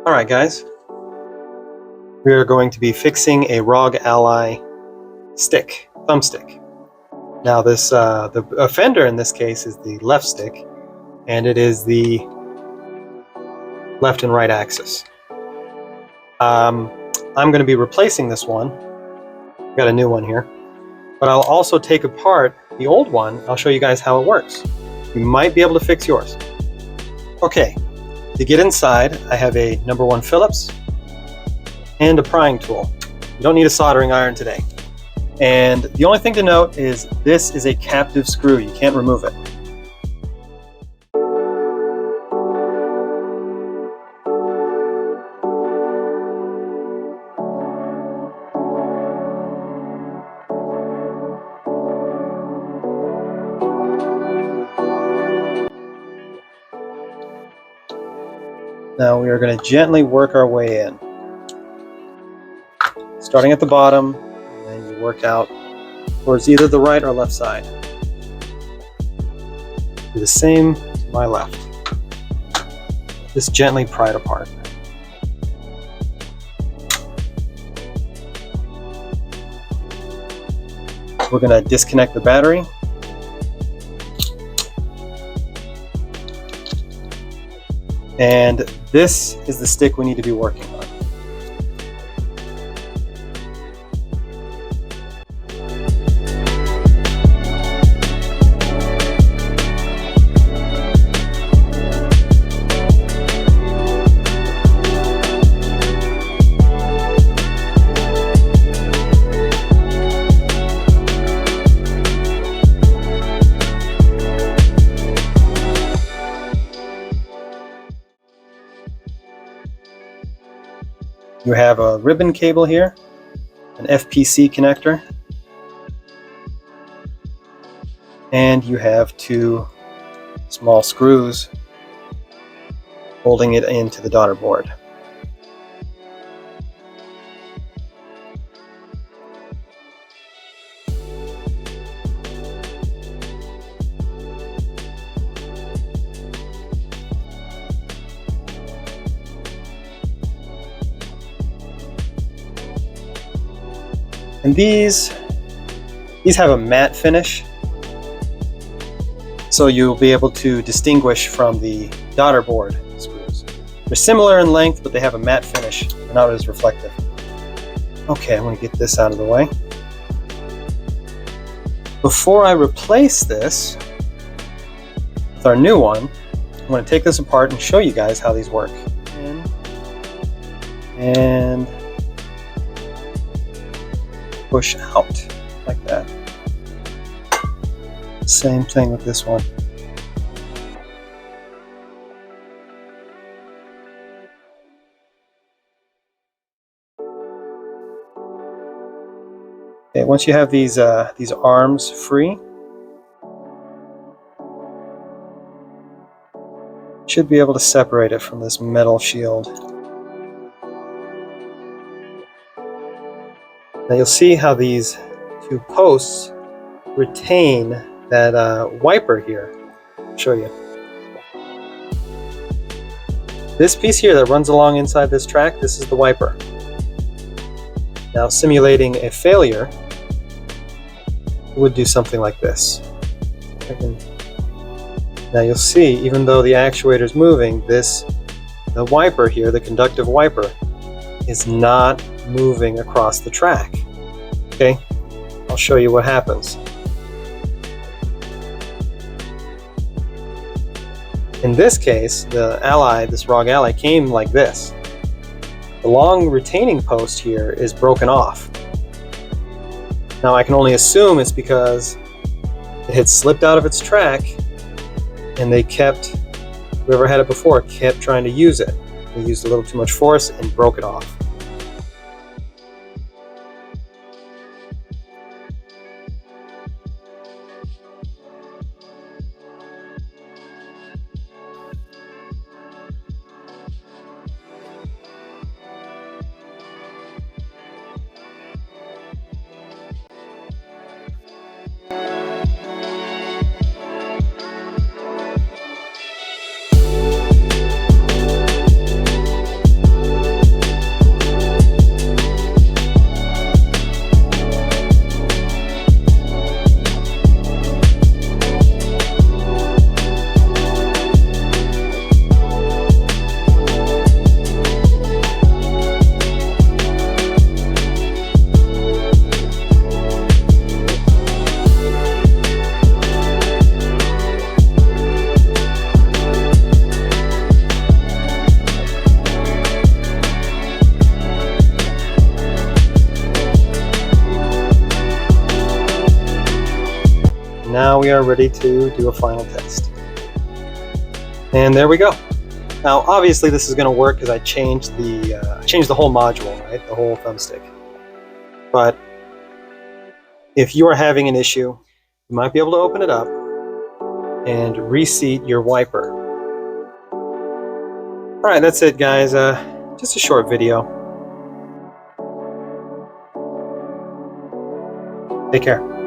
Alright guys, we are going to be fixing a ROG Ally stick, thumbstick. Now this, the offender in this case is the left stick, and it is the left and right axis. I'm going to be replacing this one. I've got a new one here, but I'll also take apart the old one. I'll show you guys how it works. You might be able to fix yours. Okay, to get inside, I have a #1 Phillips and a prying tool. You don't need a soldering iron today. And the only thing to note is this is a captive screw. You can't remove it. Now we are going to gently work our way in. Starting at the bottom, and then you work out towards either the right or left side. Do the same to my left. Just gently pry it apart. We're going to disconnect the battery. And this is the stick we need to be working on. You have a ribbon cable here, an FPC connector, and you have 2 small screws holding it into the daughter board. And these have a matte finish, so you'll be able to distinguish from the daughter board screws. They're similar in length, but they have a matte finish. They're not as reflective. Okay, I'm going to get this out of the way. Before I replace this with our new one, I'm going to take this apart and show you guys how these work. And push out like that. Same thing with this one. Okay, once you have these arms free, you should be able to separate it from this metal shield. Now you'll see how these 2 posts retain that wiper here. I'll show you. This piece here that runs along inside this track, this is the wiper. Now simulating a failure, it would do something like this. Now you'll see, even though the actuator is moving, the wiper here, the conductive wiper, is not moving across the track. Okay, I'll show you what happens. In this case, the Ally, this ROG Ally, came like this. The long retaining post here is broken off. Now I can only assume it's because it had slipped out of its track and they kept, whoever had it before, kept trying to use it. They used a little too much force and broke it off. now we are ready to do a final test. And there we go. Now, obviously, this is going to work because I changed the whole module, right? The whole thumbstick. But if you are having an issue, you might be able to open it up and reseat your wiper. All right, that's it, guys. Just a short video. Take care.